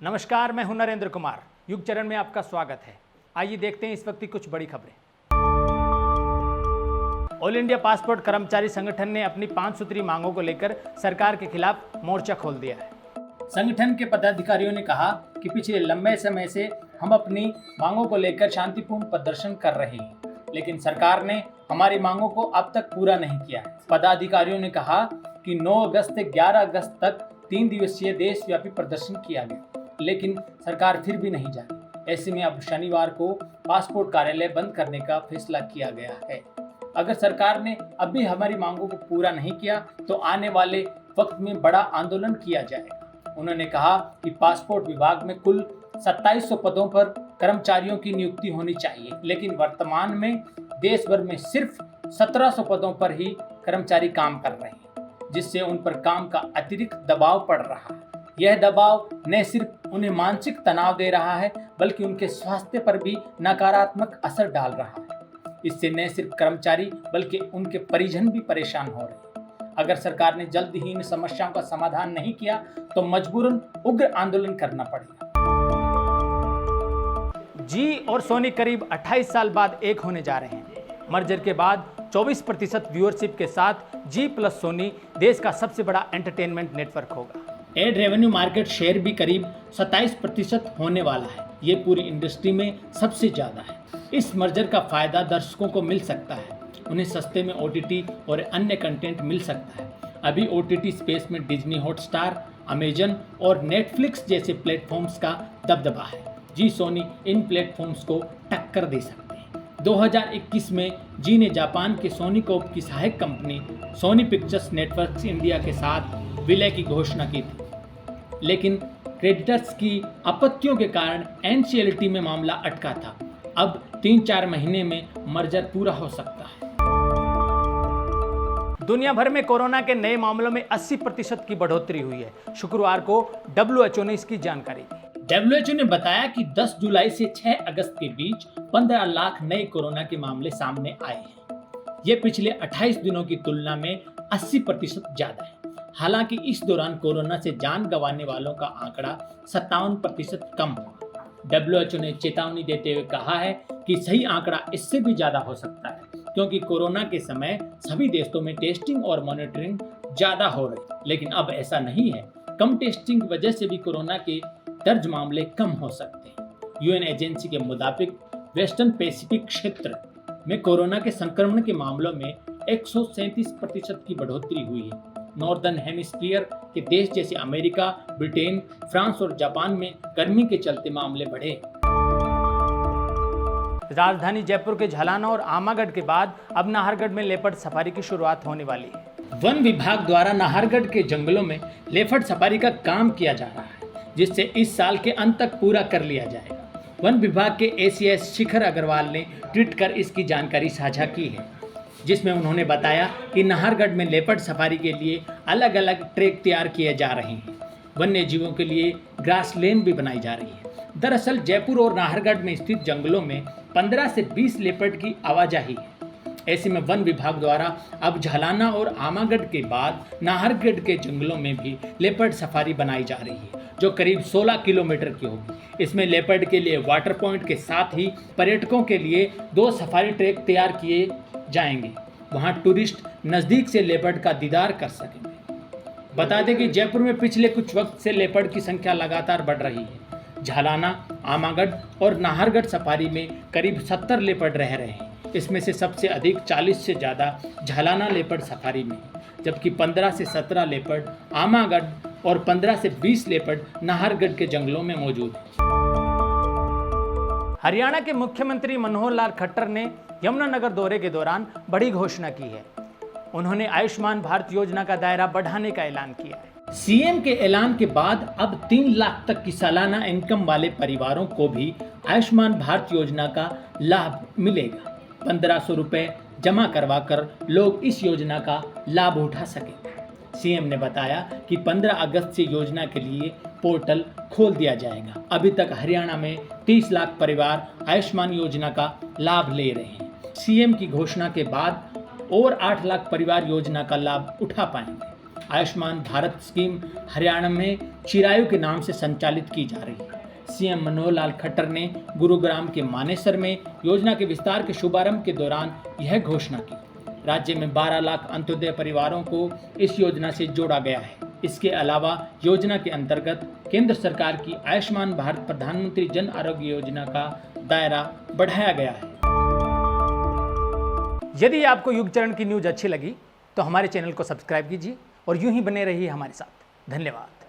नमस्कार, मैं हूं नरेंद्र कुमार। युग चरण में आपका स्वागत है। आइए देखते हैं इस वक्त की कुछ बड़ी खबरें। ऑल इंडिया पासपोर्ट कर्मचारी संगठन ने अपनी 5 सूत्री मांगों को लेकर सरकार के खिलाफ मोर्चा खोल दिया है। संगठन के पदाधिकारियों ने कहा कि पिछले लंबे समय से हम अपनी मांगों को लेकर शांतिपूर्ण प्रदर्शन कर रहे हैं, लेकिन सरकार ने हमारी मांगों को अब तक पूरा नहीं किया है। पदाधिकारियों ने कहा कि 9 अगस्त से 11 अगस्त तक 3 दिवसीय देशव्यापी प्रदर्शन किया गया, लेकिन सरकार फिर भी नहीं जानी। ऐसे में अब शनिवार को पासपोर्ट कार्यालय बंद करने का फैसला किया गया है। अगर सरकार ने अब भी हमारी मांगों को पूरा नहीं किया तो आने वाले वक्त में बड़ा आंदोलन किया जाएगा। उन्होंने कहा कि पासपोर्ट विभाग में कुल 2700 पदों पर कर्मचारियों की नियुक्ति होनी चाहिए, लेकिन वर्तमान में देश भर में सिर्फ 1700 पदों पर ही कर्मचारी काम कर रहे हैं, जिससे उन पर काम का अतिरिक्त दबाव पड़ रहा है। यह दबाव न सिर्फ उन्हें मानसिक तनाव दे रहा है, बल्कि उनके स्वास्थ्य पर भी नकारात्मक असर डाल रहा है। इससे न सिर्फ कर्मचारी बल्कि उनके परिजन भी परेशान हो रहे हैं। अगर सरकार ने जल्द ही इन समस्याओं का समाधान नहीं किया तो मजबूरन उग्र आंदोलन करना पड़ेगा। जी और सोनी करीब 28 साल बाद एक होने जा रहे हैं। मर्जर के बाद 24% व्यूअरशिप के साथ जी प्लस सोनी देश का सबसे बड़ा एंटरटेनमेंट नेटवर्क होगा। एड रेवेन्यू मार्केट शेयर भी करीब 27% होने वाला है। ये पूरी इंडस्ट्री में सबसे ज़्यादा है। इस मर्जर का फायदा दर्शकों को मिल सकता है। उन्हें सस्ते में OTT और अन्य कंटेंट मिल सकता है। अभी OTT स्पेस में डिज्नी हॉटस्टार, अमेजन और नेटफ्लिक्स जैसे प्लेटफॉर्म्स का दबदबा है। जी सोनी इन प्लेटफॉर्म्स को टक्कर दे सकते हैं। 2021 में जी ने जापान के सोनी कॉर्प की सहायक company Sony Pictures Networks India के साथ विलय की घोषणा की थी, लेकिन क्रेडिटर्स की आपत्तियों के कारण NCLT में मामला अटका था। अब 3-4 महीने में मर्जर पूरा हो सकता है। दुनिया भर में कोरोना के नए मामलों में 80% की बढ़ोतरी हुई है। शुक्रवार को WHO ने इसकी जानकारी दी। WHO ने बताया कि 10 जुलाई से 6 अगस्त के बीच 15 लाख नए कोरोना के मामले सामने आए हैं। ये पिछले 28 दिनों की तुलना में 80% ज्यादा है। हालांकि इस दौरान कोरोना से जान गंवाने वालों का आंकड़ा 57% कम हुआ। WHO ने चेतावनी देते हुए कहा है कि सही आंकड़ा इससे भी ज्यादा हो सकता है, क्योंकि कोरोना के समय सभी देशों में टेस्टिंग और मॉनिटरिंग ज्यादा हो रही, लेकिन अब ऐसा नहीं है। कम टेस्टिंग की वजह से भी कोरोना के दर्ज मामले कम हो सकते हैं। UN एजेंसी के मुताबिक वेस्टर्न पैसिफिक क्षेत्र में कोरोना के संक्रमण के मामलों में 137% की बढ़ोतरी हुई है। नॉर्दर्न हेमिस्फीयर के देश जैसे अमेरिका, ब्रिटेन, फ्रांस और जापान में गर्मी के चलते मामले बढ़े। राजधानी जयपुर के झलाना और आमागढ़ के बाद अब नाहरगढ़ में लेपर्ड सफारी की शुरुआत होने वाली है। वन विभाग द्वारा नाहरगढ़ के जंगलों में लेपर्ड सफारी का काम किया जा रहा है, जिससे इस साल के अंत तक पूरा कर लिया जाएगा। वन विभाग के ACS शिखर अग्रवाल ने ट्वीट कर इसकी जानकारी साझा की है, जिसमें उन्होंने बताया कि नाहरगढ़ में लेपर्ड सफारी के लिए अलग अलग ट्रैक तैयार किए जा रहे हैं। वन्य जीवों के लिए ग्रास लेन भी बनाई जा रही है। दरअसल जयपुर और नाहरगढ़ में स्थित जंगलों में 15 से 20 लेपर्ड की आवाजाही है। ऐसे में वन विभाग द्वारा अब झलाना और आमागढ़ के बाद नाहरगढ़ के जंगलों में भी लेपर्ड सफारी बनाई जा रही है, जो करीब 16 किलोमीटर की होगी। इसमें लेपर्ड के लिए वाटर पॉइंट के साथ ही पर्यटकों के लिए 2 सफारी ट्रैक तैयार किए जाएंगे। वहां टूरिस्ट नजदीक से लेपर्ड का दीदार कर सकेंगे। बता दें कि जयपुर में पिछले कुछ वक्त से लेपर्ड की संख्या लगातार बढ़ रही है। झलाना, आमागढ़ और नाहरगढ़ सफारी में करीब 70 लेपर्ड रह रहे हैं। इसमें से सबसे अधिक 40 से ज़्यादा झलाना लेपर्ड सफारी में है, जबकि 15 से 17 लेपर्ड आमागढ़ और 15 से 20 लेपर्ड नाहरगढ़ के जंगलों में मौजूद हैं। हरियाणा के मुख्यमंत्री मनोहर लाल खट्टर ने यमुनानगर दौरे के दौरान बड़ी घोषणा की है। उन्होंने आयुष्मान भारत योजना का दायरा बढ़ाने का ऐलान किया है। CM के ऐलान के बाद अब 3 लाख तक की सालाना इनकम वाले परिवारों को भी आयुष्मान भारत योजना का लाभ मिलेगा। 1500 रुपए जमा करवाकर लोग इस योजना का लाभ उठा सकेंगे। CM ने बताया कि 15 अगस्त से योजना के लिए पोर्टल खोल दिया जाएगा। अभी तक हरियाणा में 30 लाख परिवार आयुष्मान योजना का लाभ ले रहे हैं। CM की घोषणा के बाद और 8 लाख परिवार योजना का लाभ उठा पाएंगे। आयुष्मान भारत स्कीम हरियाणा में चिरायु के नाम से संचालित की जा रही है। सीएम मनोहर लाल खट्टर ने गुरुग्राम के मानेसर में योजना के विस्तार के शुभारंभ के दौरान यह घोषणा की। राज्य में 12 लाख अंत्योदय परिवारों को इस योजना से जोड़ा गया है। इसके अलावा योजना के अंतर्गत केंद्र सरकार की आयुष्मान भारत प्रधानमंत्री जन आरोग्य योजना का दायरा बढ़ाया गया है। यदि आपको युगचरण की न्यूज अच्छी लगी तो हमारे चैनल को सब्सक्राइब कीजिए और यूं ही बने रहिए हमारे साथ। धन्यवाद।